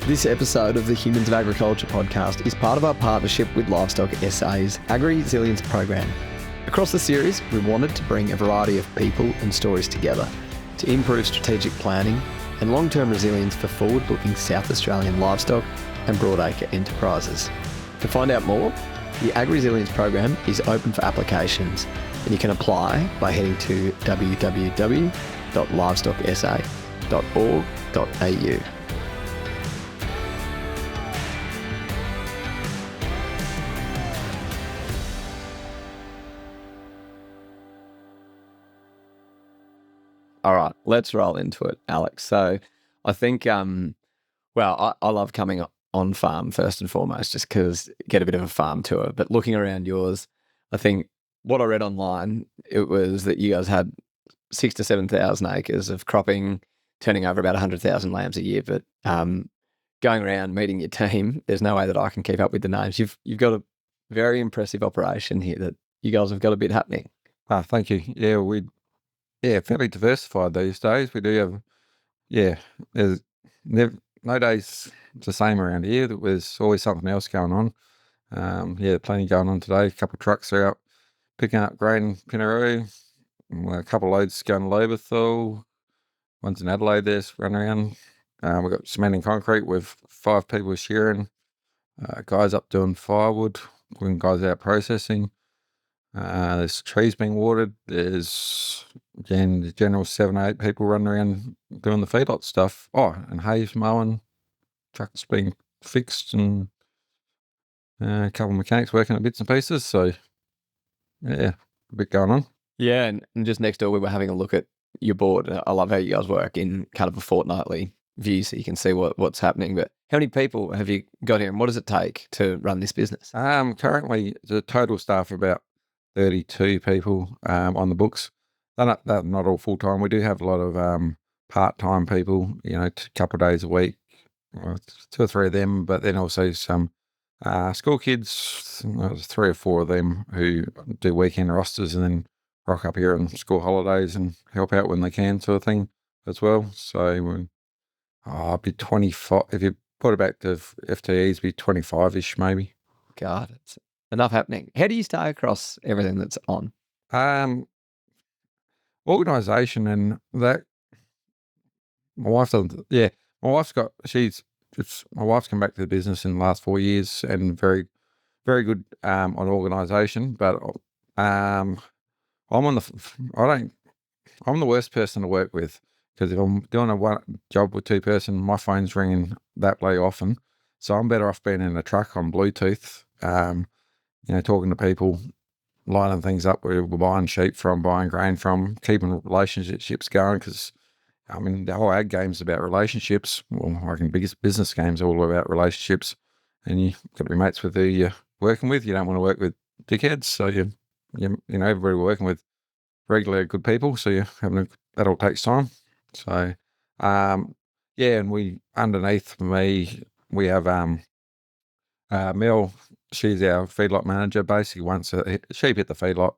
This episode of the Humans of Agriculture podcast is part of our partnership with Livestock SA's Agri-Resilience program. Across the series, we wanted to bring a variety of people and stories together to improve strategic planning and long-term resilience for forward-looking South Australian livestock and broadacre enterprises. To find out more, the Agri-Resilience program is open for applications and you can apply by heading to www.livestocksa.org.au. All right, let's roll into it, Alex. So I think, I love coming on farm first and foremost, just because get a bit of a farm tour. But looking around yours, I think what I read online, it was that you guys had 6,000 to 7,000 acres of cropping, turning over about 100,000 lambs a year. But going around meeting your team, there's no way that I can keep up with the names. You've got a very impressive operation here that you guys have got a bit happening. Thank you. Yeah, fairly diversified these days. We do have, there's no days the same around here. There's always something else going on. Plenty going on today. A couple of trucks are out picking up grain in Pinaroo. A couple of loads going to Loberthal. One's in Adelaide there's running around. We've got cementing concrete with 5 people shearing. Guys up doing firewood, putting guys out processing. There's trees being watered. There's the general 7 or 8 people running around doing the feedlot stuff. And hay mowing, trucks being fixed, and a couple of mechanics working at bits and pieces. So, yeah, a bit going on. Yeah, and just next door, we were having a look at your board. I love how you guys work in kind of a fortnightly view so you can see what's happening. But how many people have you got here and what does it take to run this business? Currently, the total staff are about 32 people on the books. They're not all full-time. We do have a lot of part-time people, a couple of days a week, 2 or 3 of them, but then also some school kids, 3 or 4 of them who do weekend rosters and then rock up here on school holidays and help out when they can, sort of thing as well. So I'll be 25. If you put it back to FTEs, be 25-ish maybe. God, it's enough happening. How do you stay across everything that's on? Organisation and that. My wife doesn't. Yeah, my wife's come back to the business in the last 4 years and very, very good on organisation. But I'm the worst person to work with, because if I'm doing a job with 2 person, my phone's ringing that way often. So I'm better off being in a truck on Bluetooth. Talking to people, lining things up where we're buying sheep from, buying grain from, keeping relationships going, because, the whole ag game's about relationships. Well, I reckon biggest business game's all about relationships, and you've got to be mates with who you're working with. You don't want to work with dickheads, so everybody we're working with regular good people, so that all takes time. So, and we, underneath me, we have Mel. She's our feedlot manager. Basically, once a sheep hit the feedlot,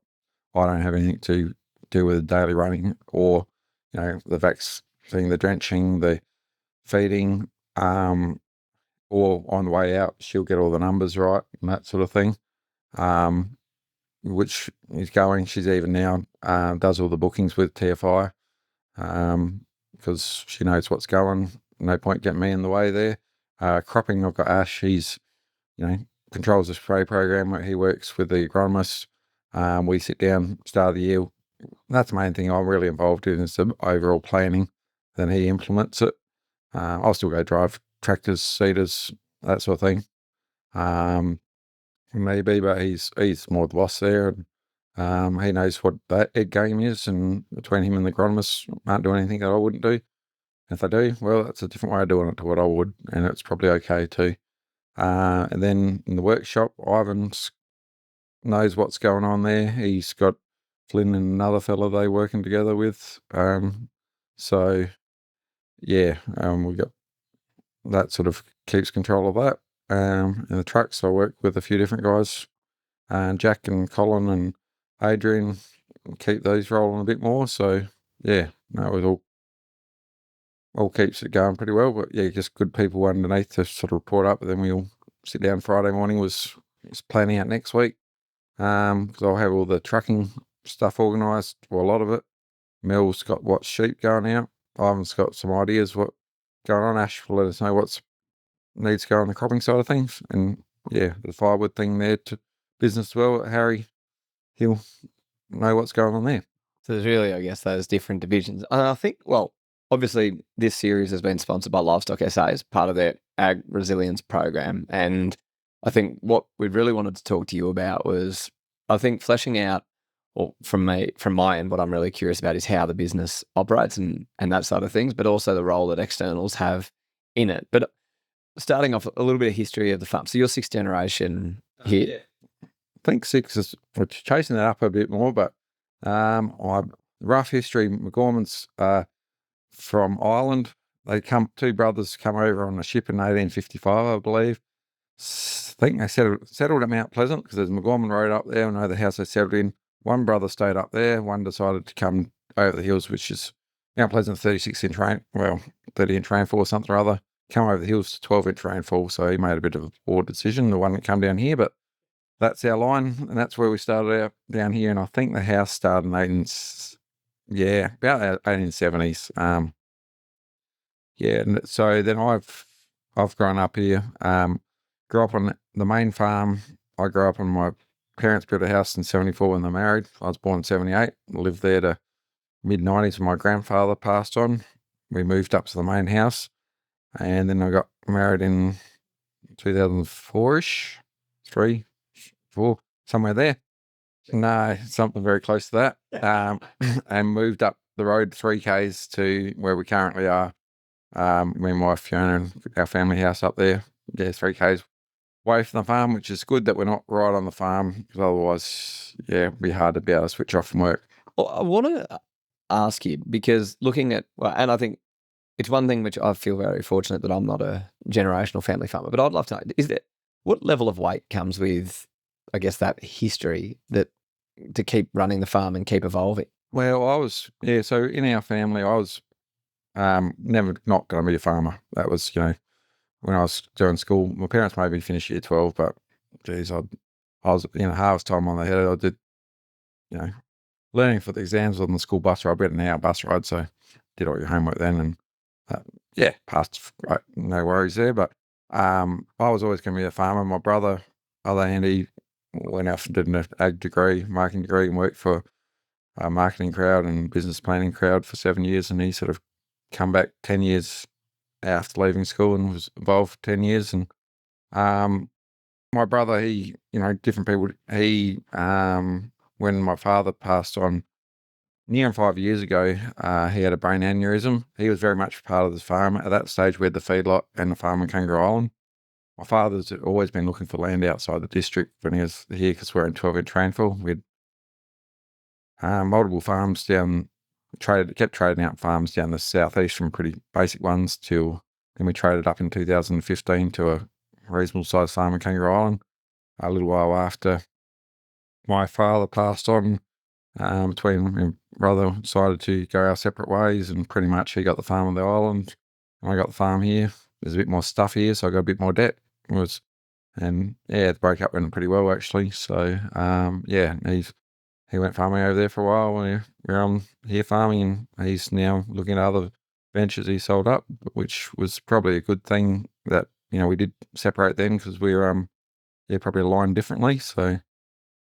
I don't have anything to do with the daily running or, the vaccine, the drenching, the feeding, or on the way out, she'll get all the numbers right and that sort of thing. Which is going. She's even now does all the bookings with TFI, because she knows what's going. No point getting me in the way there. Cropping, I've got Ash. He's controls the spray program where he works with the agronomist. We sit down, start of the year. That's the main thing I'm really involved in, is the overall planning. Then he implements it. I'll still go drive tractors, seeders, that sort of thing. Maybe, but he's more the boss there. And, he knows what that egg game is, and between him and the agronomist, aren't doing anything that I wouldn't do. If they do, well, that's a different way of doing it to what I would, and it's probably okay too. And then in the workshop, Ivan knows what's going on there. He's got Flynn and another fella they working together with. We got that sort of keeps control of that. In the trucks, I work with a few different guys, Jack and Colin and Adrian, keep those rolling a bit more. So, yeah, that was all all keeps it going pretty well. But yeah, just good people underneath to sort of report up. But then we all sit down Friday morning was planning out next week. Because I'll have all the trucking stuff organised, or a lot of it. Mel's got what sheep going out. Ivan's got some ideas what going on. Ash will let us know what's needs to go on the cropping side of things. And yeah, the firewood thing there to business as well. Harry, he'll know what's going on there. So there's really, I guess, those different divisions. And I think, well, obviously this series has been sponsored by Livestock SA as part of their Ag Resilience program. And I think what we really wanted to talk to you about was, I think, fleshing out, or from my end, what I'm really curious about is how the business operates and that side of things, but also the role that externals have in it. But starting off, a little bit of history of the farm. So you're sixth generation here. Yeah. I think six is, we're chasing that up a bit more, but rough history, McGorman's from Ireland. Two brothers come over on a ship in 1855, I believe. I think they settled at Mount Pleasant because there's a McGorman Road up there. I know the house they settled in. One brother stayed up there. One decided to come over the hills, which is Mount Pleasant 36-inch rain, 30-inch rainfall or something or other. Come over the hills to 12-inch rainfall, so he made a bit of a poor decision, the one that come down here, but that's our line, and that's where we started out down here. And I think the house started in about 1870s. And so then I've grown up here. Grew up on the main farm. I grew up on my parents built a house in 74 when they married. I was born in 78. Lived there to mid-90s when my grandfather passed on. We moved up to the main house, and then I got married in 2004-ish, 3, 4, somewhere there. No, something very close to that. And moved up the road 3Ks to where we currently are. Me and my wife Fiona and our family house up there. Yeah, 3Ks away from the farm, which is good that we're not right on the farm, because otherwise, it'd be hard to be able to switch off from work. Well, I want to ask you, because looking at, and I think it's one thing which I feel very fortunate that I'm not a generational family farmer, but I'd love to know, what level of weight comes with, I guess, that history that to keep running the farm and keep evolving? Well, so in our family, I was never not going to be a farmer. That was, when I was doing school, my parents made me finish year 12, but geez, I was, half time on the head. I did, learning for the exams on the school bus ride, better than our bus ride. So did all your homework then and, passed, right, no worries there. But I was always going to be a farmer. My brother, other hand, he went off and did an ag degree, marketing degree, and worked for a marketing crowd and business planning crowd for 7 years. And he sort of come back 10 years after leaving school and was involved for 10 years. And my brother, he, different people, he, when my father passed on near on 5 years ago, he had a brain aneurysm. He was very much part of the farm. At that stage, we had the feedlot and the farm in Kangaroo Island. My father's always been looking for land outside the district when he was here, because we're in 12-inch rainfall. We had multiple farms down, kept trading out farms down the southeast from pretty basic ones till then we traded up in 2015 to a reasonable sized farm in Kangaroo Island. A little while after my father passed on, between my brother decided to go our separate ways, and pretty much he got the farm on the island and I got the farm here. There's a bit more stuff here, so I got a bit more debt. The breakup went pretty well actually. So he went farming over there for a while. We're on here farming, and he's now looking at other ventures he sold up, which was probably a good thing that, we did separate then, because we were, probably aligned differently. So,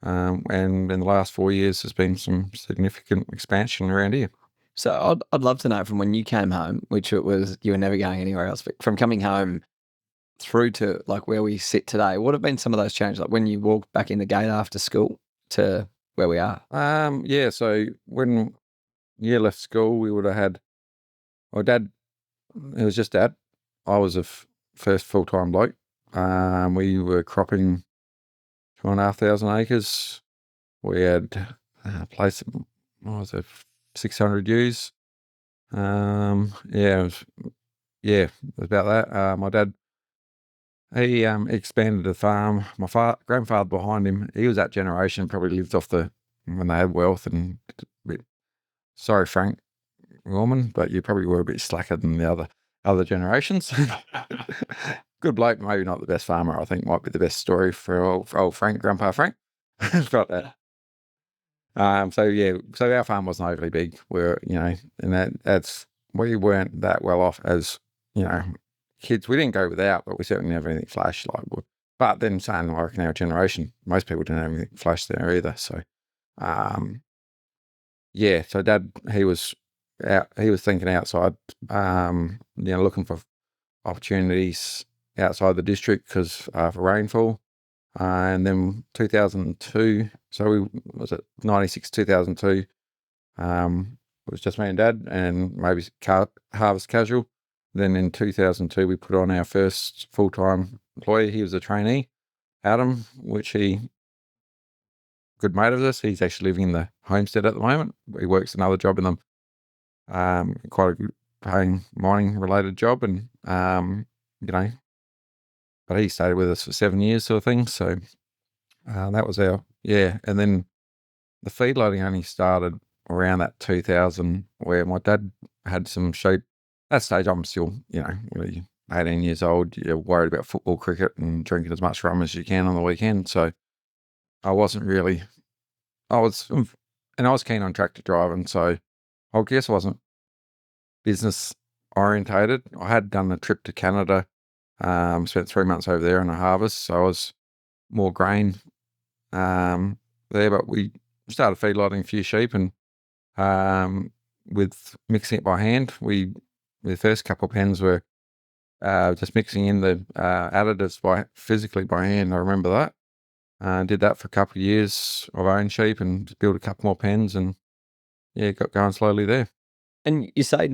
and in the last 4 years, there's been some significant expansion around here. So I'd love to know, from when you came home, which it was, you were never going anywhere else, but from coming home through to like where we sit today, what have been some of those changes? Like when you walked back in the gate after school to where we are? So when you left school, we would have had, well, Dad, it was just Dad. I was a first full-time bloke. We were cropping 2,500 acres. We had a place, what was it, 600 ewes. It was about that. My dad, he expanded the farm. My grandfather behind him, he was that generation, probably lived off when they had wealth. And sorry, Frank, McGorman, but you probably were a bit slacker than the other generations. Good bloke, maybe not the best farmer. I think might be the best story for old Frank, Grandpa Frank. But so our farm wasn't overly big. And that's we weren't that well off as kids. We didn't go without, but we certainly never anything flash But then saying, I reckon our generation, most people didn't have anything flash there either. So, so Dad, he was thinking outside, looking for opportunities outside the district because for rainfall. And then 2002, so was it 96, 2002, it was just me and Dad and maybe Harvest Casual. Then in 2002, we put on our first full-time employee. He was a trainee, Adam, good mate of us. He's actually living in the homestead at the moment. He works another job in them, quite a good paying mining related job. And, but he stayed with us for 7 years sort of thing. So that was and then the feedloading only started around that 2000 where my dad had some sheep. At that stage, I'm still, really 18 years old. You're worried about football, cricket and drinking as much rum as you can on the weekend. So I wasn't really, I was keen on tractor driving. So I guess I wasn't business orientated. I had done a trip to Canada, spent 3 months over there on a harvest. So I was more grain there, but we started feedlotting a few sheep and with mixing it by hand. The first couple of pens were just mixing in the additives physically by hand. I remember that. Did that for a couple of years of own sheep and just built a couple more pens and got going slowly there. And you say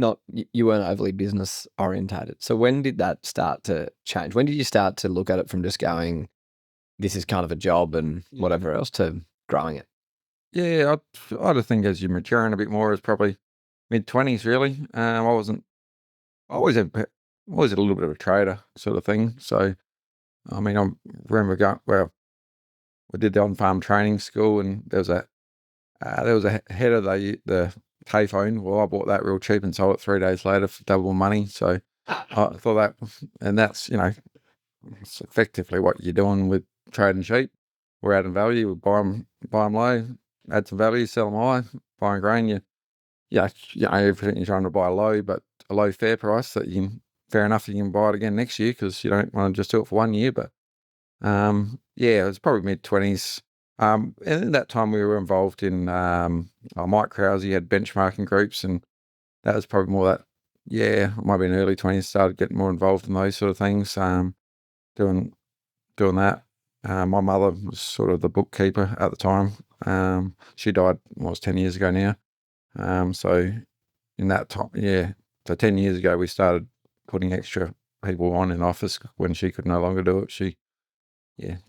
you weren't overly business orientated. So when did that start to change? When did you start to look at it from just going, this is kind of a job and whatever else, to growing it? Yeah, I'd think as you're maturing a bit more, it's probably mid-20s really. I always had a little bit of a trader sort of thing. So, I mean, I remember we did the on-farm training school and there was a head of the payphone. Well, I bought that real cheap and sold it 3 days later for double money. So I thought that, and that's, it's effectively what you're doing with trading sheep. We're adding value. We buy them low, add some value, sell them high. Buying grain, everything you're trying to buy low, but a low fair price that fair enough, you can buy it again next year because you don't want to just do it for 1 year. But it was probably mid-20s. And in that time we were involved in Mike Krause had benchmarking groups, and that was probably more that. Yeah, it might have been early 20s. Started getting more involved in those sort of things. Doing that. My mother was sort of the bookkeeper at the time. She died almost 10 years ago now. So in that time, so 10 years ago we started putting extra people on in office when she could no longer do it. She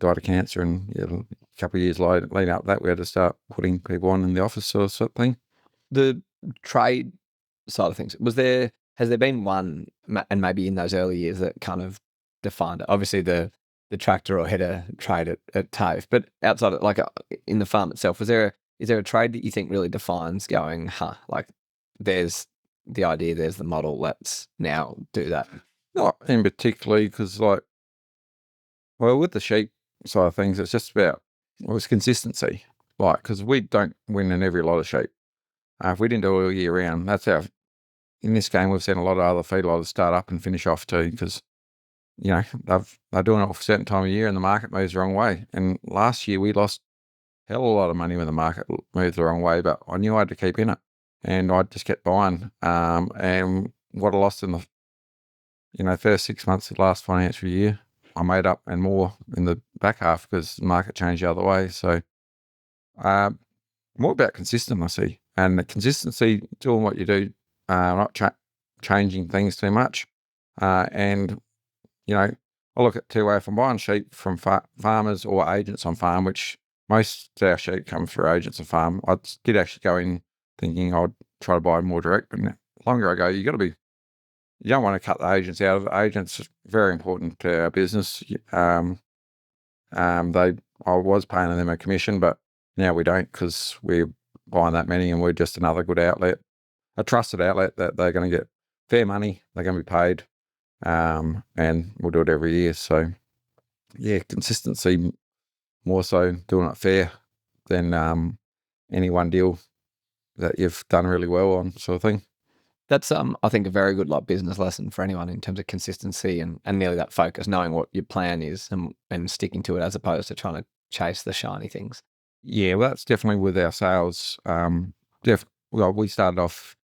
died of cancer, and a couple of years leading up to that we had to start putting people on in the office sort of thing. The trade side of things, has there been one, and maybe in those early years, that kind of defined it? Obviously the tractor or header trade at TAFE, but outside of, like, in the farm itself, is there a trade that you think really defines going, like, there's the idea, there's the model, let's now do that? Not in particularly, because with the sheep side of things, it's just about, it's consistency. Like, because we don't win in every lot of sheep. If we didn't do it all year round, that's in this game, we've seen a lot of other feedlotters start up and finish off too, because, they're doing it for a certain time of year and the market moves the wrong way. And last year we lost hell of a lot of money when the market moved the wrong way, but I knew I had to keep in it and I just kept buying. And what I lost in the, first 6 months of the last financial year, I made up and more in the back half because the market changed the other way. So, more about consistency and the consistency, doing what you do, not changing things too much. And, I look at two ways. If I'm buying sheep from farmers or agents on farm, which most of our sheep come through agents on farm, I did actually go in thinking I'd try to buy more direct, but the longer I go, you don't want to cut the agents out of it. Agents are very important to our business. I was paying them a commission, but now we don't because we're buying that many and we're just another good outlet. a trusted outlet that they're going to get fair money, they're going to be paid, and we'll do it every year. So yeah, consistency more so doing it fair than any one deal that you've done really well on, sort of thing. That's I think a very good business lesson for anyone in terms of consistency and nearly that focus, knowing what your plan is and sticking to it as opposed to trying to chase the shiny things. Yeah, well, that's definitely with our sales. Well, we started off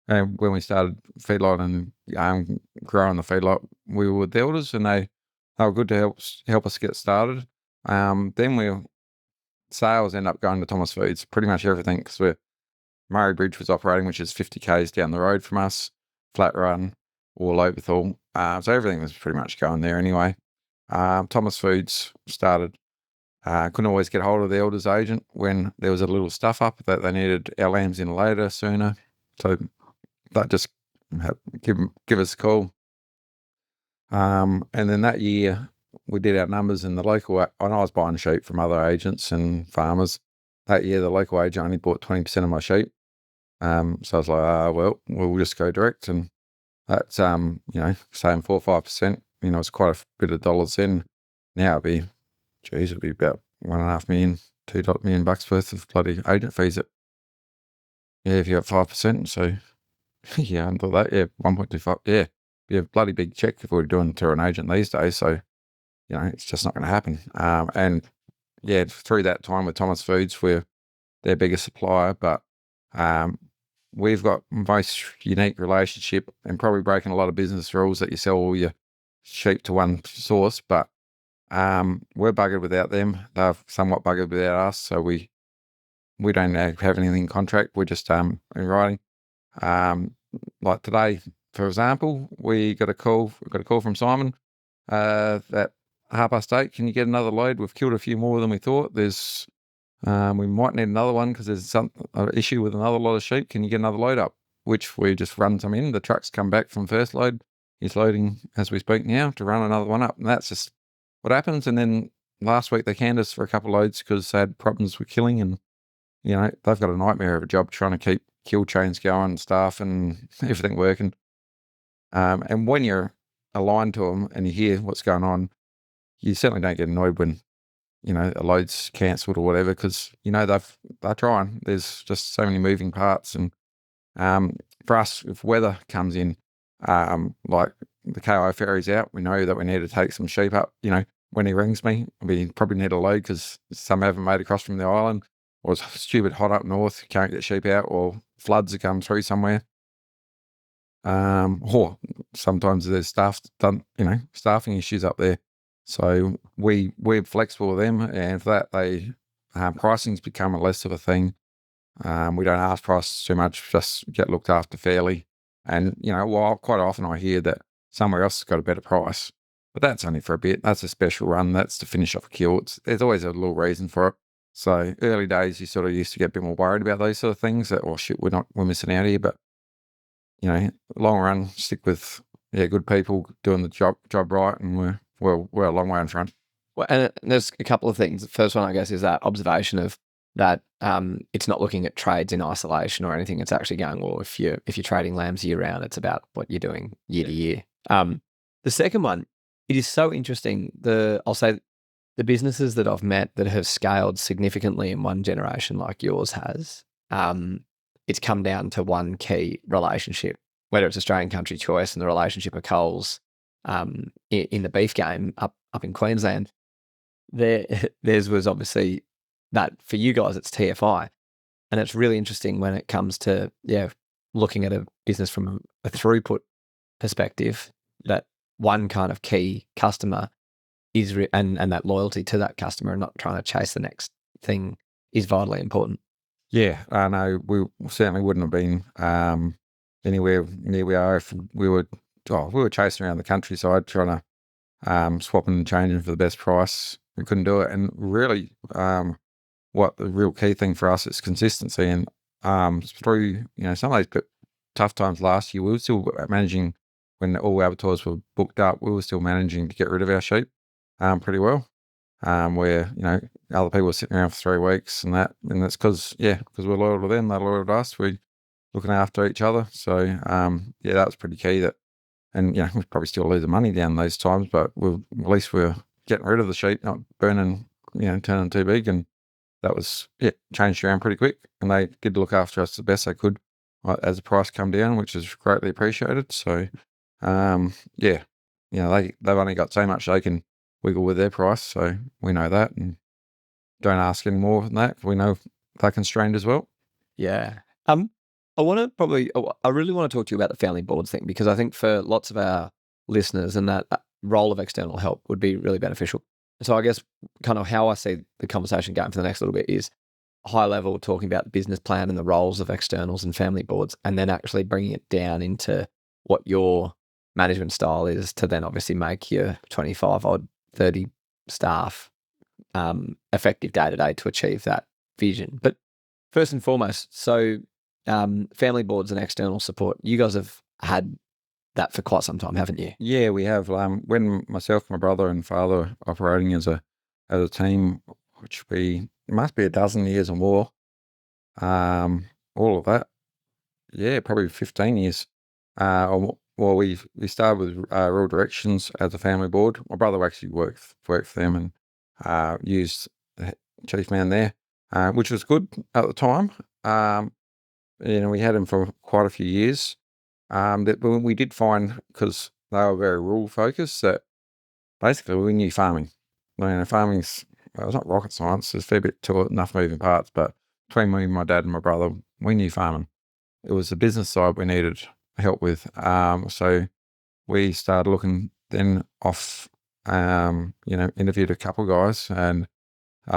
when we started feedlot and growing the feedlot, we were with the elders, and they were good to help us get started. Then sales end up going to Thomas Foods, pretty much everything, because Murray Bridge was operating, which is 50 k's down the road from us, Flat Run, or Lobethal. So everything was pretty much going there anyway. Thomas Foods started. Couldn't always get hold of the elders agent when there was a little stuff up that they needed our lambs in later, sooner. So that just give us a call. And then that year we did our numbers in the local, and I was buying sheep from other agents and farmers. That year the local agent only bought 20% of my sheep. So I was like, well, we'll just go direct, and that's saying 4 or 5%. It's quite a bit of dollars then. Now it'd be about $1.5 million, $2 million worth of bloody agent fees. If you got 5%, so yeah, I thought that, 1.25, be a bloody big check if we were doing to an agent these days. So it's just not going to happen. And yeah, through that time with Thomas Foods, we're their biggest supplier, but we've got most unique relationship and probably breaking a lot of business rules that you sell all your sheep to one source, but we're buggered without them. They're somewhat buggered without us, so we don't have anything in contract. We're just in writing. Like today, for example, we got a call from Simon at 8:30. Can you get another load? We've killed a few more than we thought. We might need another one because there's an issue with another lot of sheep. Can you get another load up? Which we just run some in. The truck's come back from first load. He's loading as we speak now to run another one up, and that's just what happens. And then last week they canned us for a couple of loads because they had problems with killing, and they've got a nightmare of a job trying to keep kill chains going, staff and everything working. And when you're aligned to them and you hear what's going on, you certainly don't get annoyed when a load's cancelled or whatever, because they're trying. There's just so many moving parts, and for us, if weather comes in, like the KI ferry's out, we know that we need to take some sheep up. When he rings me, we probably need a load because some haven't made across from the island, or it's stupid hot up north, can't get sheep out, or floods have come through somewhere. Or sometimes there's staffing issues up there. So we're flexible with them, and for that pricing's become less of a thing. We don't ask prices too much, just get looked after fairly. And quite often I hear that somewhere else has got a better price, but that's only for a bit. That's a special run. That's to finish off a kill. There's always a little reason for it. So early days, you sort of used to get a bit more worried about those sort of things. That shit, we're missing out here. But long run, stick with good people doing the job right, and we're a long way in front. Well, and there's a couple of things. The first one, I guess, is that observation of that it's not looking at trades in isolation or anything. It's actually going, well, if you're trading lambs year round, it's about what you're doing year to year. The second one, it is so interesting. I'll say the businesses that I've met that have scaled significantly in one generation like yours has, it's come down to one key relationship, whether it's Australian Country Choice and the relationship of Coles in the beef game up in Queensland. Theirs was obviously that for you guys, it's TFI. And it's really interesting when it comes to, looking at a business from a throughput perspective, that one kind of key customer is, and that loyalty to that customer and not trying to chase the next thing is vitally important. Yeah, I know. We certainly wouldn't have been anywhere near we are if we were chasing around the countryside trying to swapping and changing for the best price. We couldn't do it. And really, what the real key thing for us is consistency. And through some of those tough times last year, we were still managing, when all abattoirs were booked up, we were still managing to get rid of our sheep pretty well. Where other people were sitting around for 3 weeks, and that's because we're loyal to them, they're loyal to us. We looking after each other. So yeah, that was pretty key. And we probably still lose the money down those times, but at least we're getting rid of the sheep, not burning, turning too big. And that was changed around pretty quick. And they did look after us the best they could as the price come down, which is greatly appreciated. So they've only got so much they can wiggle with their price, so we know that, and don't ask any more than that. We know they're constrained as well. Yeah. I really want to talk to you about the family boards thing, because I think for lots of our listeners, and that role of external help would be really beneficial. So I guess kind of how I see the conversation going for the next little bit is high level, talking about the business plan and the roles of externals and family boards, and then actually bringing it down into what your management style is to then obviously make your 25 odd 30 staff effective day to day to achieve that vision. But first and foremost, so family boards and external support, you guys have had that for quite some time, haven't you? Yeah, we have. When myself, my brother, and father were operating as a team, which it must be a dozen years or more. All of that, yeah, probably 15 years. Well, we started with Rural Directions as a family board. My brother actually worked for them and used the chief man there, which was good at the time. We had him for quite a few years. But we did find, because they were very rural focused, that basically we knew farming. Farming's, it's not rocket science. There's a fair bit to it, enough moving parts, but between me, my dad, and my brother, we knew farming. It was the business side we needed help with. So we started looking then off, interviewed a couple of guys, and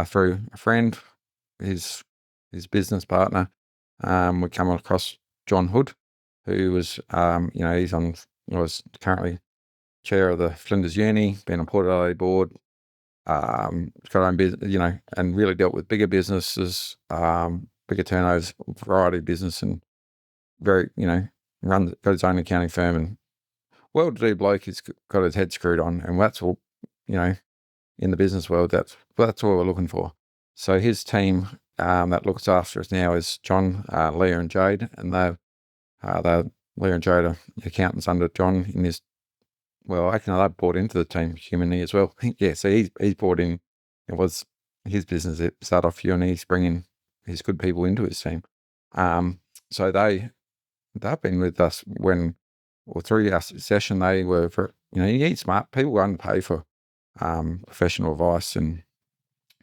through a friend, his business partner, we come across John Hood, who was, was currently chair of the Flinders Uni, been on Port Adelaide board, got her own business, and really dealt with bigger businesses, bigger turnovers, variety of business, and very, got his own accounting firm, and well-to-do bloke. He's got his head screwed on, and that's all, in the business world, that's what we're looking for. So his team that looks after us now is John, Leah, and Jade, and they're Leah and Jade are accountants under John in his. Well, actually, they bought into the team humanly as well. Yeah, so he's bought in. It was his business. It started off uni. He's bringing his good people into his team. So they've been with us through our session. They were you need smart people who underpay for professional advice, and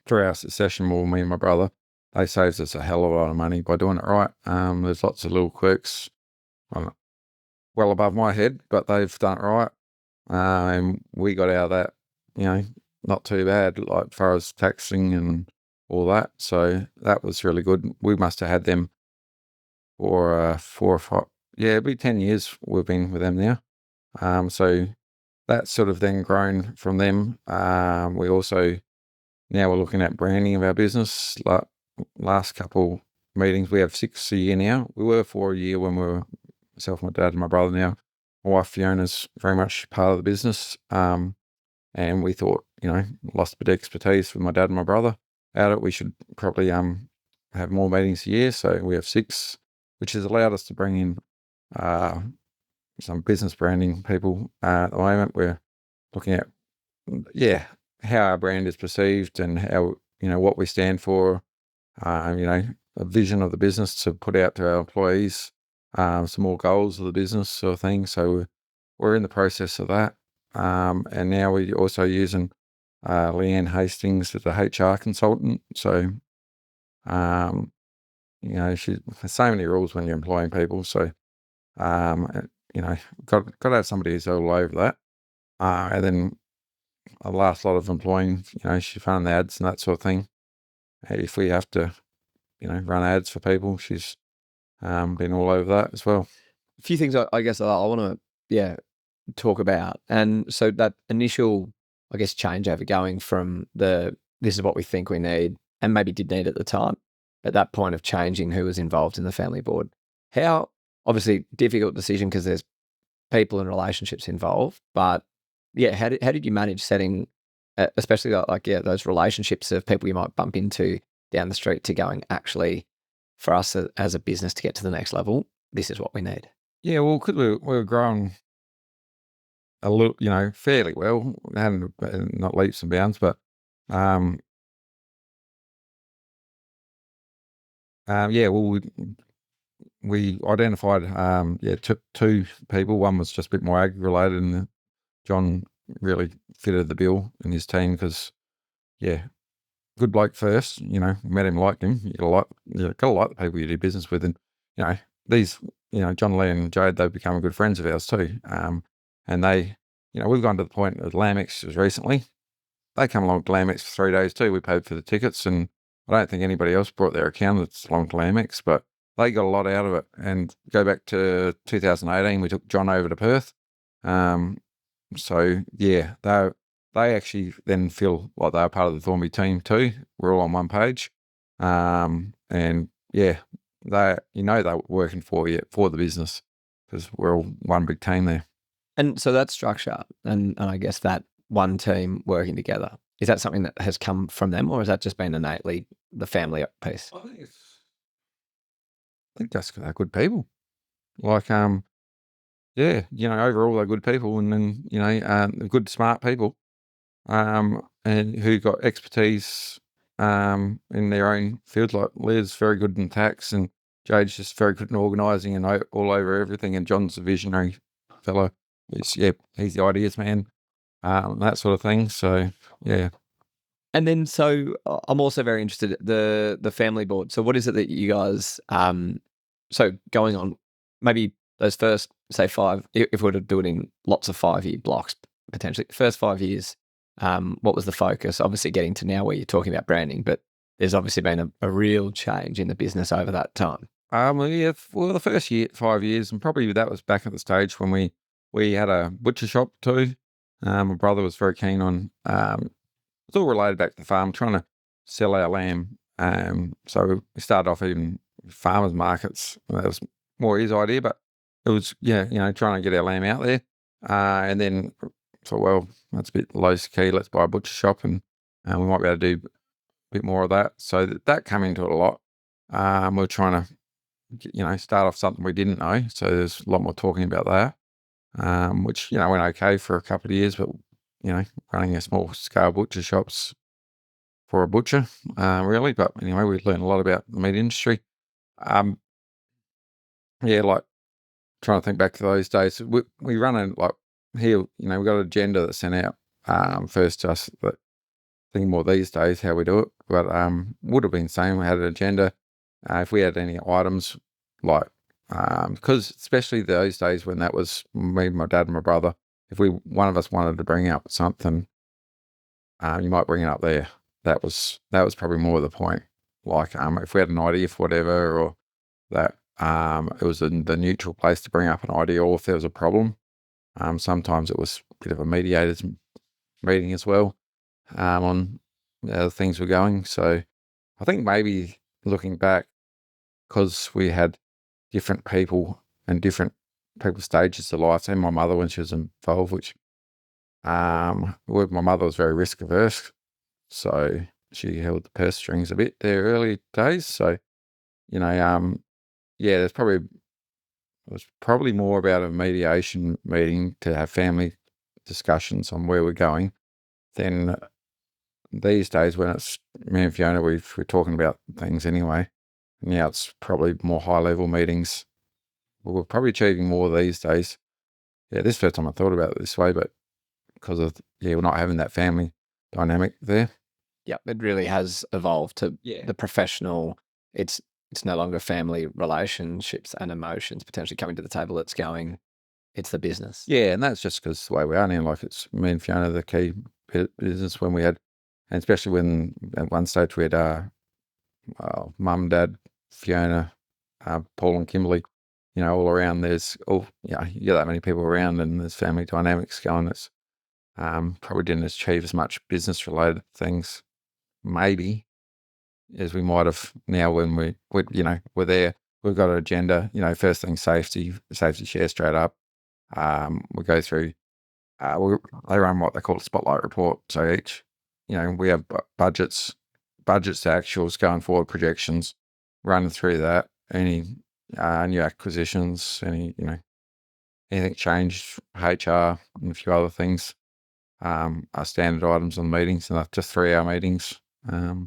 through our session, me and my brother, they saved us a hell of a lot of money by doing it right. There's lots of little quirks, well above my head, but they've done it right. And we got out of that, not too bad, like as far as taxing and all that. So that was really good. We must have had them for 4 or 5, it'd be 10 years we've been with them now. So that's sort of then grown from them. We also, now we're looking at branding of our business. Like last couple meetings, we have 6 a year now. We were 4 a year when we were myself, my dad, and my brother now. My wife Fiona's very much part of the business. And we thought, lost a bit of expertise with my dad and my brother at it. We should probably have more meetings a year. So we have 6, which has allowed us to bring in some business branding people. At the moment, we're looking at, how our brand is perceived and how, what we stand for, a vision of the business to put out to our employees, some more goals of the business sort of thing. So we're in the process of that. And now we're also using Leanne Hastings as a HR consultant. So, there's so many rules when you're employing people. So, got to have somebody who's all over that. And then the last lot of employing, she found the ads and that sort of thing. If we have to, run ads for people, she's been all over that as well. A few things I guess I want to, talk about. And so that initial, I guess, changeover going from this is what we think we need, and maybe did need at the time, at that point of changing who was involved in the family board. How, obviously, difficult decision because there's people and relationships involved, but how did you manage setting, especially those relationships of people you might bump into down the street to going, actually, for us as a business to get to the next level, this is what we need? Yeah, well, because we were growing a little, fairly well, hadn't not leaps and bounds, but um, yeah, well, we identified two people. One was just a bit more ag related, and John really fitted the bill in his team because yeah, good bloke first. Met him, liked him. You gotta like the people you do business with, and you know these, John Lee and Jade, they've become good friends of ours too. And they, we've gone to the point of Lamex was recently. They come along to Lamex for 3 days too. We paid for the tickets, and I don't think anybody else brought their accountants along to Lamex, but they got a lot out of it. And go back to 2018, we took John over to Perth. So yeah, they actually then feel like they're part of the Thornby team too. We're all on one page, and yeah, they're working for you for the business because we're all one big team there. And so that structure and I guess that one team working together, is that something that has come from them, or has that just been innately the family piece? I think that's 'cause they're good people. Like, yeah, overall they're good people, and then they're good, smart people, and who got expertise, in their own fields. Like Leah's very good in tax, and Jade's just very good in organising and all over everything. And John's a visionary fellow. He's the ideas man, that sort of thing. So yeah. And then, so I'm also very interested the family board. So, what is it that you guys? So going on, maybe those first, say, five. If we were to do it in lots of 5-year blocks, potentially first 5 years, what was the focus? Obviously, getting to now where you're talking about branding, but there's obviously been a real change in the business over that time. Yeah, well, the first 5 years, and probably that was back at the stage when we had a butcher shop too. My brother was very keen on. It's all related back to the farm, trying to sell our lamb. So we started off even farmers markets. That was more his idea, but it was trying to get our lamb out there. And then thought, well, that's a bit low key. Let's buy a butcher shop, and we might be able to do a bit more of that. So that came into it a lot. We're trying to start off something we didn't know. So there's a lot more talking about that, which, went okay for a couple of years, but, running a small scale butcher shop's for a butcher, really. But anyway, we learned a lot about the meat industry. Yeah, like trying to think back to those days. We run a, like here, we got an agenda that's sent out, first to us, but thinking more these days how we do it, but would have been the same. We had an agenda. If we had any items, like, because especially those days when that was me, my dad and my brother, if one of us wanted to bring up something, you might bring it up there. That was probably more the point. Like, if we had an idea for whatever, or that, it was the neutral place to bring up an idea, or if there was a problem. Sometimes it was a bit of a mediators meeting as well, on how things were going. So I think maybe looking back, because we had different people and different people's stages of life. And my mother, when she was involved, which my mother was very risk averse, so she held the purse strings a bit there early days. So yeah, it was probably more about a mediation meeting to have family discussions on where we're going than these days when it's me and Fiona. We're talking about things anyway. Now it's probably more high level meetings. We're probably achieving more these days. Yeah, this is the first time I thought about it this way, but because of we're not having that family dynamic there. Yeah, it really has evolved to the professional. It's no longer family relationships and emotions potentially coming to the table. It's the business. Yeah, and that's just because the way we are now. Like, it's me and Fiona, the key business when we had, and especially when at one stage we had mum, dad, Fiona, Paul and Kimberly, all around. There's you get that many people around, and there's family dynamics going. It's probably didn't achieve as much business related things, maybe, as we might have now when we're there. We've got an agenda. First thing, safety share straight up. We go through. They run what they call a spotlight report. So each, we have budgets to actuals, going forward projections, running through that. Any new acquisitions, anything changed, HR and a few other things. Our standard items on meetings, and just 3-hour meetings.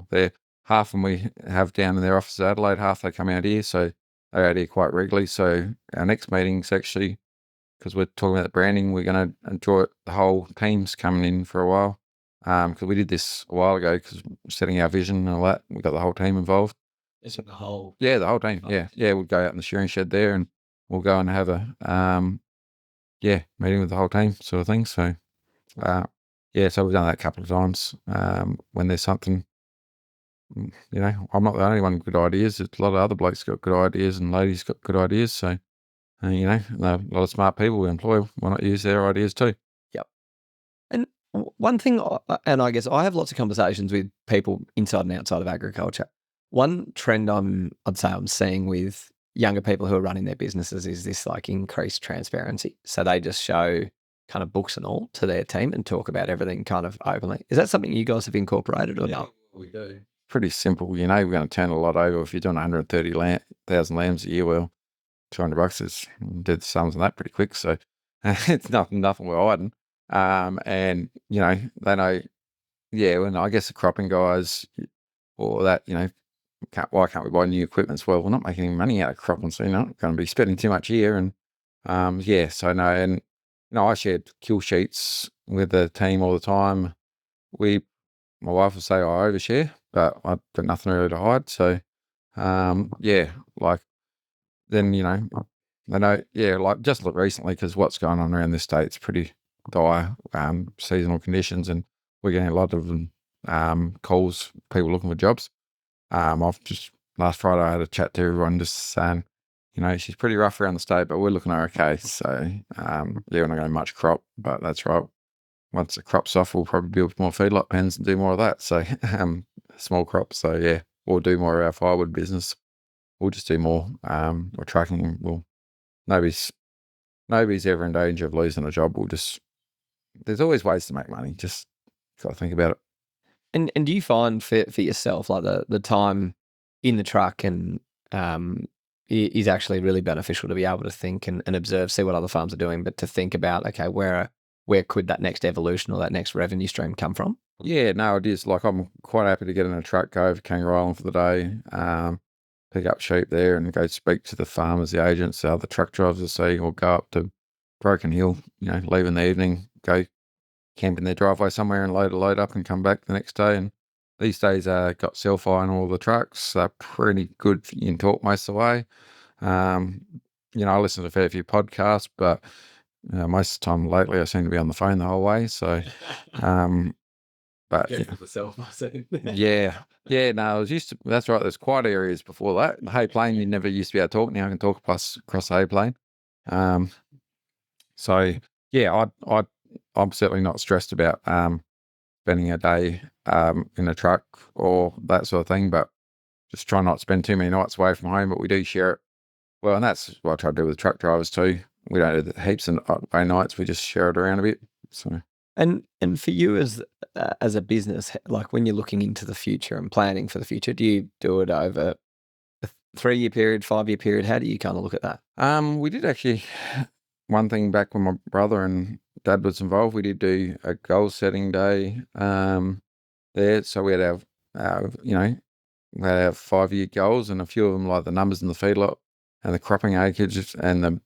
They're half of them we have down in their office at Adelaide, half they come out here, so they're out here quite regularly. So our next meeting's actually, because we're talking about the branding, we're going to enjoy it. The whole team's coming in for a while, because we did this a while ago, because setting our vision and all that, we got the whole team involved. Is it the whole? Yeah, the whole team. Yeah, we'll go out in the shearing shed there, and we'll go and have a meeting with the whole team, sort of thing. So so we've done that a couple of times. When there's something, I'm not the only one with good ideas. There's a lot of other blokes got good ideas and ladies got good ideas. So, a lot of smart people we employ, why not use their ideas too? Yep. And one thing, and I guess I have lots of conversations with people inside and outside of agriculture. One trend I'd say I'm seeing with younger people who are running their businesses is this like increased transparency. So they just show kind of books and all to their team and talk about everything kind of openly. Is that something you guys have incorporated or not? We do. Pretty simple. We're going to turn a lot over. If you're doing 130,000 lambs a year, well, $200 is did the sums on that pretty quick. So it's nothing we're hiding. And they know. Yeah, and I guess the cropping guys or that, why can't we buy new equipment? Well, we're not making any money out of cropping, so not going to be spending too much here. And so no, and I shared kill sheets with the team all the time. My wife will say I overshare, but I've got nothing really to hide. So like then I know, like just look recently, because what's going on around this state, it's pretty dire, seasonal conditions, and we're getting a lot of calls, people looking for jobs. I've just last Friday I had a chat to everyone, just saying, she's pretty rough around the state, but we're looking okay. So we're not going much crop, but that's right. Once the crop's off, we'll probably build more feedlot pens and do more of that. So small crops. So we'll do more of our firewood business. We'll just do more. We're tracking. Nobody's ever in danger of losing a job. There's always ways to make money. Just got to think about it. And do you find for yourself, like the time in the truck and is actually really beneficial to be able to think and observe, see what other farms are doing, but to think about, okay, where could that next evolution or that next revenue stream come from? Yeah, no, it is. Like, I'm quite happy to get in a truck, go over Kangaroo Island for the day, pick up sheep there and go speak to the farmers, the agents, the other truck drivers I see, or go up to Broken Hill, leave in the evening, go camp in their driveway somewhere and load a load up and come back the next day. And these days, got self-fi on all the trucks. They're pretty good. You can talk most of the way. I listen to a fair few podcasts, but most of the time lately I seem to be on the phone the whole way. So, but no, I was used to. That's right. There's quiet areas before that. The hay plain, you never used to be able to talk. Now I can talk plus across the hay plain. I'm certainly not stressed about spending a day in a truck or that sort of thing, but just try not to spend too many nights away from home. But we do share it. Well, and that's what I try to do with truck drivers too. We don't do heaps of away nights. We just share it around a bit. So. And for you as a business, like when you're looking into the future and planning for the future, do you do it over a 3-year period, 5-year period? How do you kind of look at that? We did actually, one thing back when my brother and dad was involved, we did do a goal setting day there. So we had our we had our 5-year goals, and a few of them, like the numbers in the feedlot and the cropping acreage and the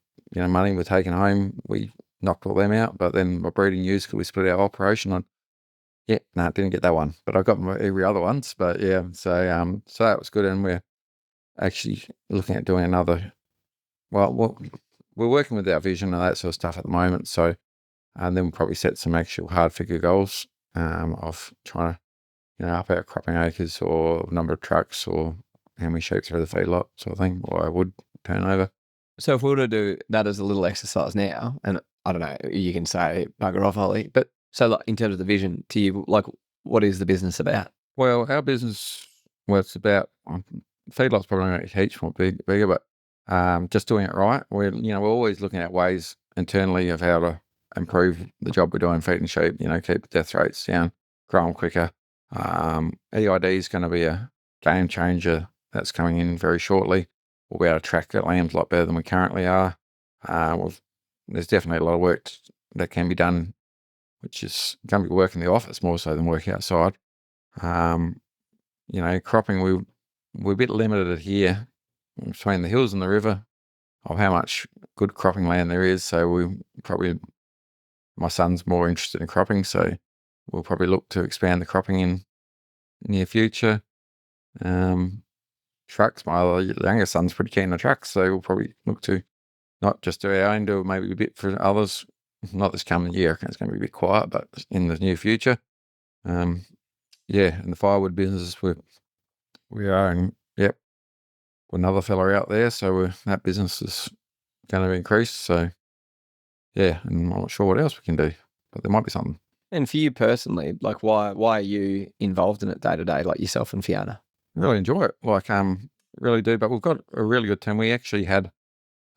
money we're taking home, we knocked all them out. But then my breeding use, because we split our operation on. Didn't get that one, but I got every other ones. But so that was good, and we're actually looking at doing another. Well, we're working with our vision and that sort of stuff at the moment. So, and then we'll probably set some actual hard figure goals of trying to up our cropping acres or number of trucks or how many sheep through the feedlot sort of thing, or I would turnover. So if we were to do that as a little exercise now, and I don't know, you can say bugger off, Ollie, but so like in terms of the vision to you, like what is the business about? Well, our business, it's about, feedlot's probably not heaps more bigger, but just doing it right. We're always looking at ways internally of how to improve the job we're doing feeding sheep, keep the death rates down, grow them quicker. EID is going to be a game changer that's coming in very shortly. we'll be able to track our lambs a lot better than we currently are. There's definitely a lot of work that can be done, which is going to be work in the office more so than work outside. Cropping, we're a bit limited here between the hills and the river of how much good cropping land there is. So my son's more interested in cropping, so we'll probably look to expand the cropping in the near future. Trucks, my younger son's pretty keen on trucks, so we'll probably look to not just do our own, do maybe a bit for others. Not this coming year, it's going to be a bit quiet, but in the near future. And the firewood business, we are, and yep, another fella out there, so that business is going to increase. So yeah, and I'm not sure what else we can do, but there might be something. And for you personally, like why are you involved in it day to day, like yourself and Fiona? Really enjoy it, really do. But we've got a really good team. We actually had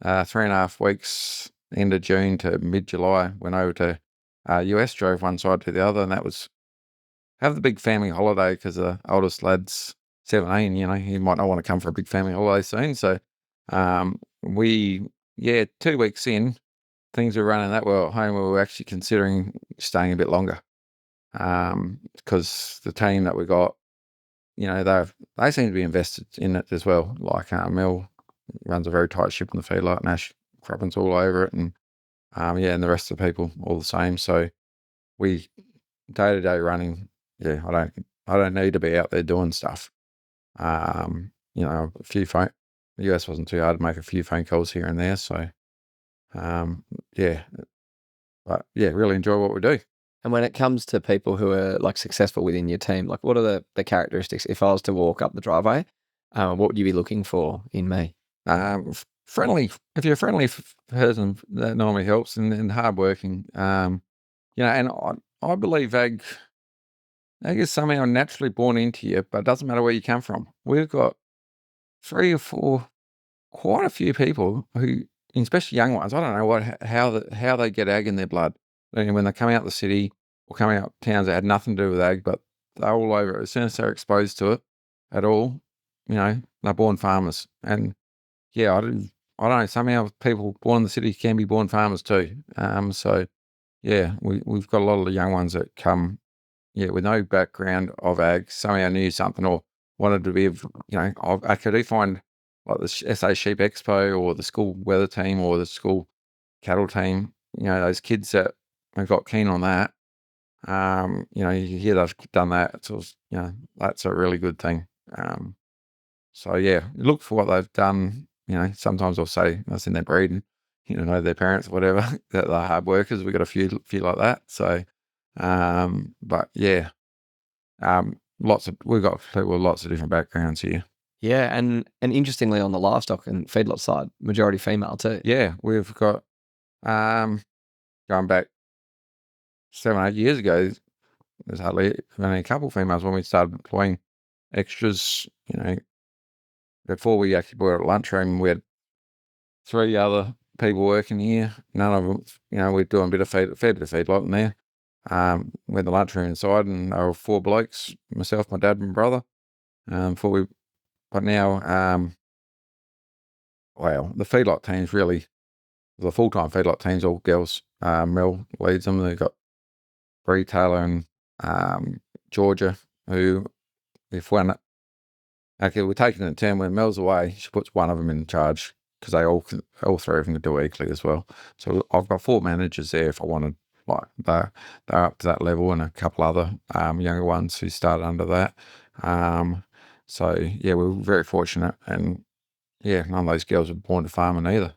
3.5 weeks end of June to mid-July, went over to US, drove one side to the other, and that was have the big family holiday because the oldest lad's 17, he might not want to come for a big family holiday soon. So 2 weeks in, things were running that well at home. We were actually considering staying a bit longer because the team that we got, they seem to be invested in it as well. Like Mel runs a very tight ship in the feedlot, and Ash Croppin's all over it, and and the rest of the people all the same. So we day-to-day running, I don't need to be out there doing stuff. A few phone, the US wasn't too hard to make a few phone calls here and there. So really enjoy what we do. And when it comes to people who are like successful within your team, like what are the characteristics? If I was to walk up the driveway, what would you be looking for in me? Friendly. If you're a friendly person, that normally helps, and hardworking. And I believe ag is somehow naturally born into you, but it doesn't matter where you come from. We've got 3 or 4, quite a few people who, especially young ones, I don't know how they get ag in their blood. And when they come out the city or come out towns that had nothing to do with ag, but they're all over it. As soon as they're exposed to it at all, they're born farmers. And I don't know, somehow people born in the city can be born farmers too. We've got a lot of the young ones that come, with no background of ag, somehow knew something or wanted to be, I could find like the SA Sheep Expo or the school weather team or the school cattle team, those kids that have got keen on that. You hear they've done that. So, that's a really good thing. Look for what they've done. Sometimes I'll say that's in their breeding, know their parents or whatever, that they're hard workers. We've got a few like that. So, we've got people with lots of different backgrounds here. Yeah, and interestingly, on the livestock and feedlot side, majority female too. Yeah, we've got going back 7 or 8 years ago, there's hardly only a couple of females when we started employing extras. Before we actually brought a lunchroom, we had 3 other people working here. None of them, we're doing a bit of fair bit of feedlot in there. We had the lunchroom inside, and there were 4 blokes, myself, my dad, and brother. But now, the feedlot team's really, the full-time feedlot team's all girls. Mel leads them. They've got Bree, Taylor, and Georgia, who, if one, okay, we're taking it in turn. When Mel's away, she puts one of them in charge because they all 3 of them can do equally as well. So I've got 4 managers there if I wanted. Like they're up to that level, and a couple other younger ones who started under that. We're very fortunate, and none of those girls were born to farming either.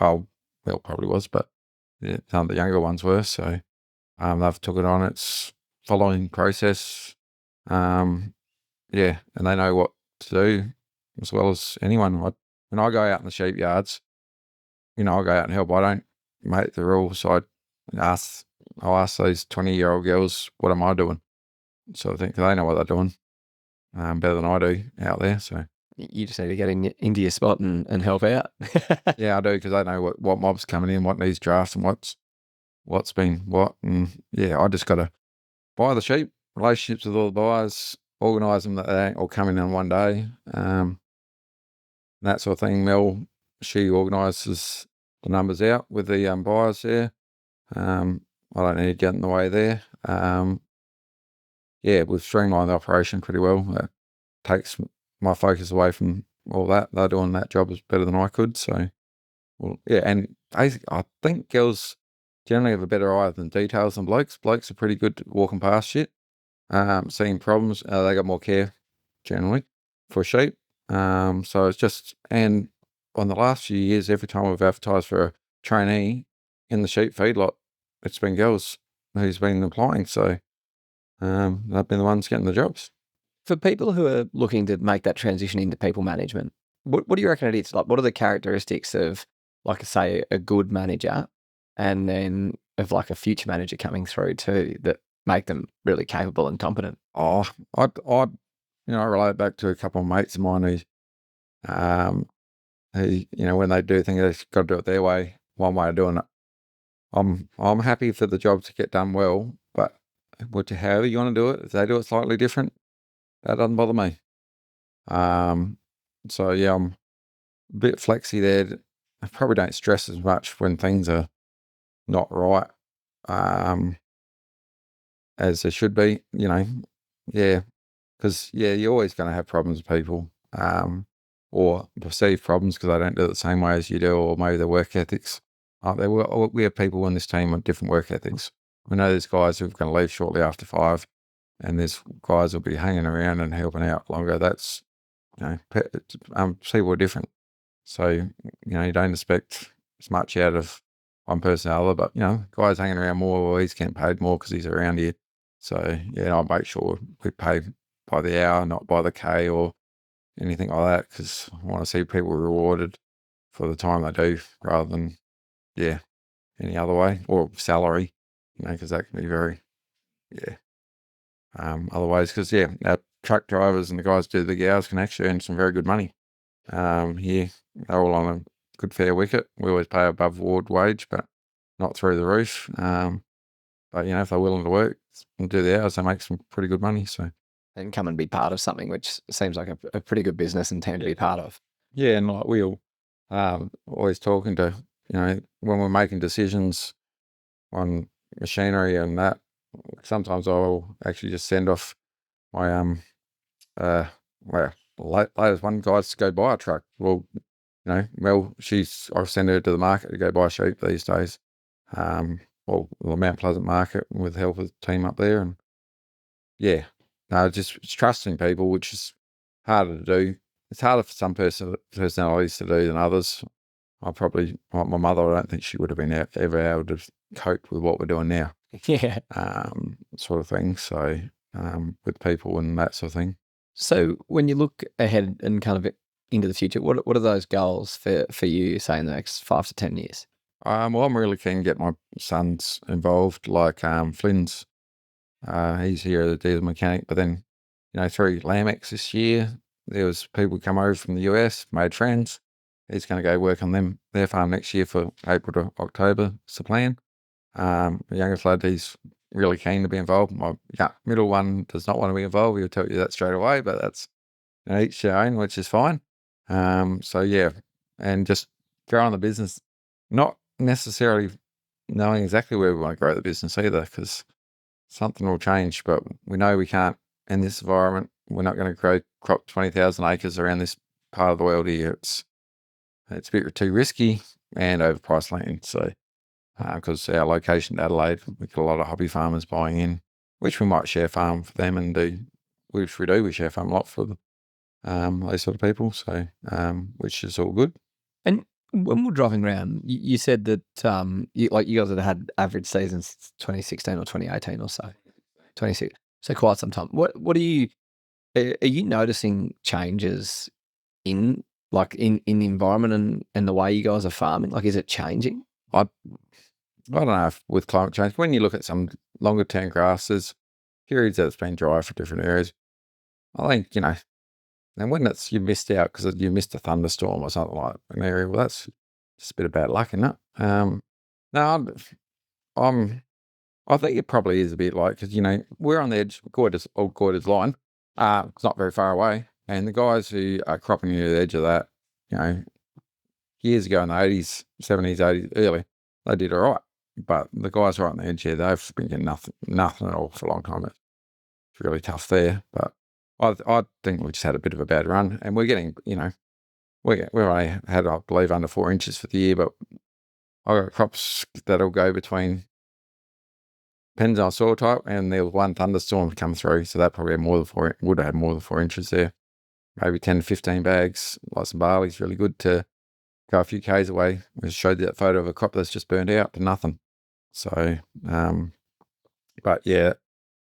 Oh, Mel probably was, but some of the younger ones were. So they've took it on. It's following process. And they know what to do as well as anyone. When I go out in the sheep yards, I go out and help. I don't make the rules. So I'll ask those 20-year-old girls, what am I doing? So I think they know what they're doing better than I do out there. So you just need to get into your spot and help out. Yeah, I do, because I know what mob's coming in, what needs drafts, and what's been what. And I just got to buy the sheep, relationships with all the buyers, organise them that they don't all come in on one day. that sort of thing. Mel, she organises the numbers out with the buyers there. I don't need to get in the way there. Yeah, we've streamlined the operation pretty well. It takes my focus away from all that. They're doing that job as better than I could. So, well, yeah, and I think girls generally have a better eye than details than blokes. Blokes are pretty good at walking past shit, seeing problems. They got more care generally for sheep. So it's just, and on the last few years, every time we've advertised for a trainee in the sheep feedlot, it's been girls who's been applying. So they've been the ones getting the jobs. For people who are looking to make that transition into people management, what do you reckon it is? Like, what are the characteristics of, like, say, a good manager, and then of like a future manager coming through too, that make them really capable and competent? Oh, I relate back to a couple of mates of mine who, when they do things, they've got to do it their way, one way of doing it. I'm happy for the job to get done well, but however you want to do it, if they do it slightly different, that doesn't bother me. So yeah, I'm a bit flexy there. I probably don't stress as much when things are not right, as they should be, yeah, because you're always going to have problems with people, or perceived problems because they don't do it the same way as you do, or maybe their work ethics. We have people on this team with different work ethics. We know there's guys who are going to leave shortly after 5, and there's guys who'll be hanging around and helping out longer. That's, people are different. So, you don't expect as much out of one person or other, but, guys hanging around more, well, he's getting paid more because he's around here. So, yeah, I'll make sure we pay by the hour, not by the K or anything like that, because I want to see people rewarded for the time they do rather than, any other way, or salary, because that can be very, other ways. Because, our truck drivers and the guys who do the big hours can actually earn some very good money. Here, they're all on a good fair wicket. We always pay above award wage, but not through the roof. But, if they're willing to work and do the hours, they make some pretty good money. So, And come and be part of something which seems like a pretty good business and team to be part of. yeah, and like we all always talking to, when we're making decisions on machinery and that, sometimes I'll actually just send off my latest one guys to go buy a truck. Well, I'll send her to the market to go buy sheep these days. The Mount Pleasant market with the help of the team up there, and it's trusting people, which is harder to do. It's harder for some personalities to do than others. My mother, I don't think she would have been ever able to cope with what we're doing now. Yeah. Sort of thing. So, with people and that sort of thing. So when you look ahead and kind of into the future, what are those goals for you, say, in the next 5 to 10 years? Well, I'm really keen to get my sons involved, like Flynn's. He's here as a diesel mechanic, but then, through Lamex this year, there was people come over from the US, made friends. He's going to go work on their farm next year for April to October. It's the plan. The youngest lad, he's really keen to be involved. My middle one does not want to be involved. He'll tell you that straight away, but that's each their own, which is fine. So yeah, and just growing the business, not necessarily knowing exactly where we want to grow the business either, because something will change, but we know we can't in this environment. We're not going to crop 20,000 acres around this part of the world here. It's a bit too risky and overpriced land. So, because our location, Adelaide, we get a lot of hobby farmers buying in, which we might share farm for them and do, which we do. We share farm a lot for those sort of people. So, which is all good. And when we're driving around, you said that you guys had had average seasons since 2016 or 2018 or so, 26. So quite some time. What are you noticing changes in the environment and the way you guys are farming? Like, is it changing? I don't know if with climate change, when you look at some longer term grasses, periods that it's been dry for different areas, I think, and when you missed out because you missed a thunderstorm or something like an area, well, that's just a bit of bad luck, isn't it? No, I think it probably is a bit like, because, we're on the edge of Goyder's line. It's not very far away. And the guys who are cropping near the edge of that, years ago in the 80s, 70s, 80s, early, they did all right. But the guys right on the edge here, they've been getting nothing at all for a long time. It's really tough there. But I think we just had a bit of a bad run, and we're getting, we only had, I believe, under 4 inches for the year, but I've got crops that'll go between, depends on soil type, and there was one thunderstorm come through, so that probably would have had more than 4 inches there. Maybe 10 to 15 bags. Like some barley's really good to go a few k's away. We showed that photo of a crop that's just burned out to nothing. So, but yeah,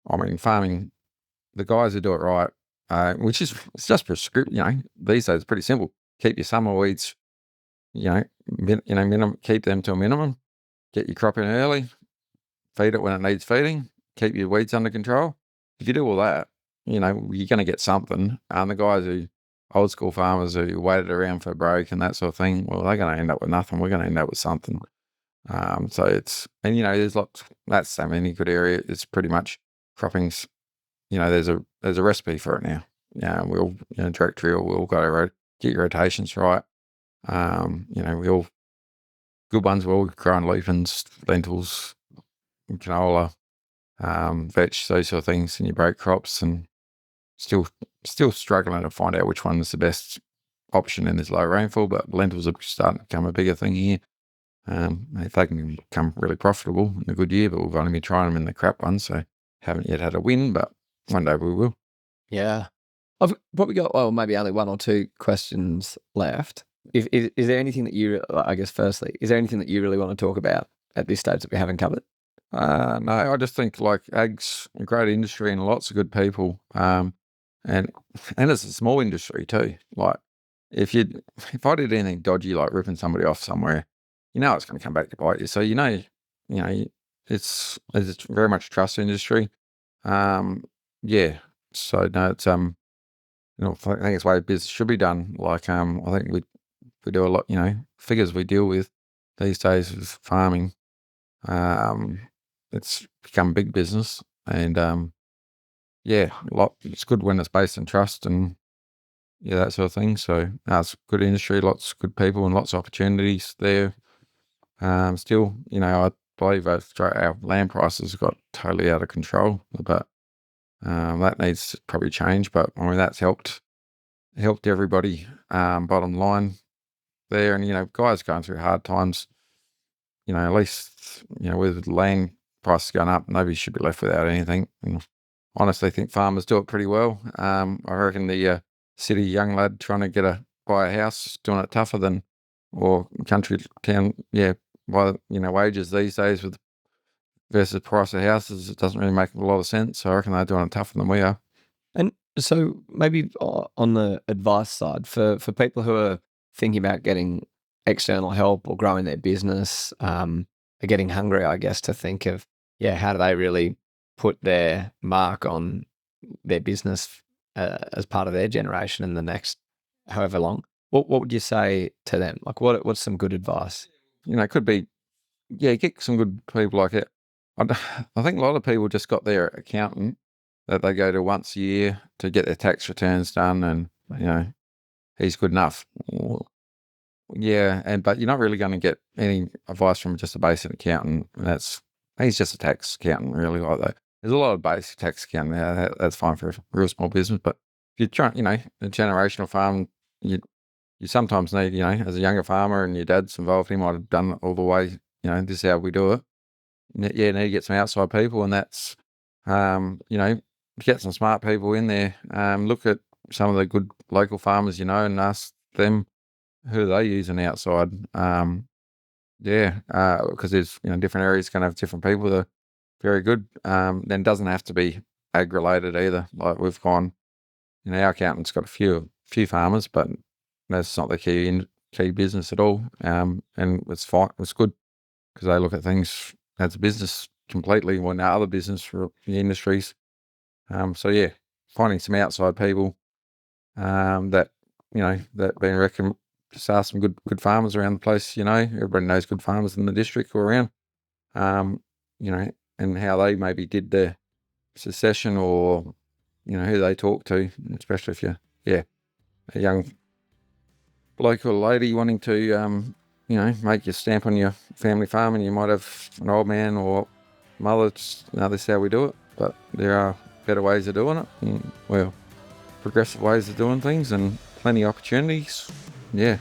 I mean, farming, the guys who do it right, which is, it's just prescriptive, these days it's pretty simple. Keep your summer weeds, minimum, keep them to a minimum, get your crop in early, feed it when it needs feeding, keep your weeds under control. If you do all that, you're going to get something. The guys who, old school farmers who waited around for a break and that sort of thing, well, they're going to end up with nothing. We're going to end up with something. So it's, and there's lots, that's any good area. It's pretty much croppings. There's a recipe for it now. We'll, direct drill, we'll go get your rotations right. We all, good ones, we're all growing lupins, lentils, canola, vetch, those sort of things, and your break crops, and still struggling to find out which one is the best option in this low rainfall, but lentils are starting to become a bigger thing here. If they can become really profitable in a good year, but we've only been trying them in the crap ones, so haven't yet had a win, but one day we will. Yeah. I've probably got, maybe only one or two questions left. Is there anything that you, I guess firstly, is there anything that you really want to talk about at this stage that we haven't covered? No, I just think like ag's a great industry and lots of good people. And it's a small industry too. Like if I did anything dodgy, like ripping somebody off somewhere, it's going to come back to bite you. So, it's very much a trust industry. Yeah. So no, it's, I think it's the way business should be done. Like, I think we do a lot, figures we deal with these days with farming. It's become big business, and it's good when it's based on trust and that sort of thing. So it's a good industry, lots of good people, and lots of opportunities there. Still, I believe our land prices got totally out of control, but that needs to probably change. But I mean, that's helped everybody. Bottom line there, and guys going through hard times. At least, with land prices going up, nobody should be left without anything. And honestly, I think farmers do it pretty well. I reckon the city young lad trying to buy a house is doing it tougher than, or country town, by wages these days with versus price of houses, it doesn't really make a lot of sense. So I reckon they're doing it tougher than we are. And so maybe on the advice side, for people who are thinking about getting external help or growing their business, are getting hungry, I guess, to think of, how do they really put their mark on their business as part of their generation in the next however long? What would you say to them? Like, what's some good advice? It could be, get some good people like it. I think a lot of people just got their accountant that they go to once a year to get their tax returns done, and he's good enough. But you're not really going to get any advice from just a basic accountant. He's just a tax accountant, really. Like that, there's a lot of basic tax accounting there. That's fine for a real small business, but if you're trying, a generational farm, you sometimes need, as a younger farmer and your dad's involved, he might have done it all the way. This is how we do it. Need to get some outside people, and that's, get some smart people in there. Look at some of the good local farmers, and ask them who they use on the outside. Because there's, different areas going to have different people that are very good. Then it doesn't have to be ag related either. Like we've gone, our accountant's got a few farmers, but that's not the key business at all. And it's fine. It's good because they look at things as a business completely, or now other business for the industries. Finding some outside people that been recommended. Just ask some good farmers around the place. Everybody knows good farmers in the district or around. And how they maybe did their succession, or who they talk to, especially if you're a young bloke or lady wanting to, make your stamp on your family farm, and you might have an old man or mother, this is how we do it. But there are better ways of doing it, and, progressive ways of doing things, and plenty of opportunities. Yeah.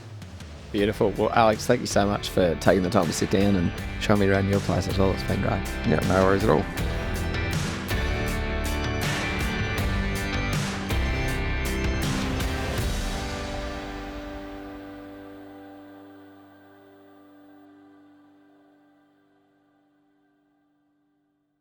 Beautiful. Well, Alex, thank you so much for taking the time to sit down and show me around your place as well. It's been great. Yeah, no worries at all.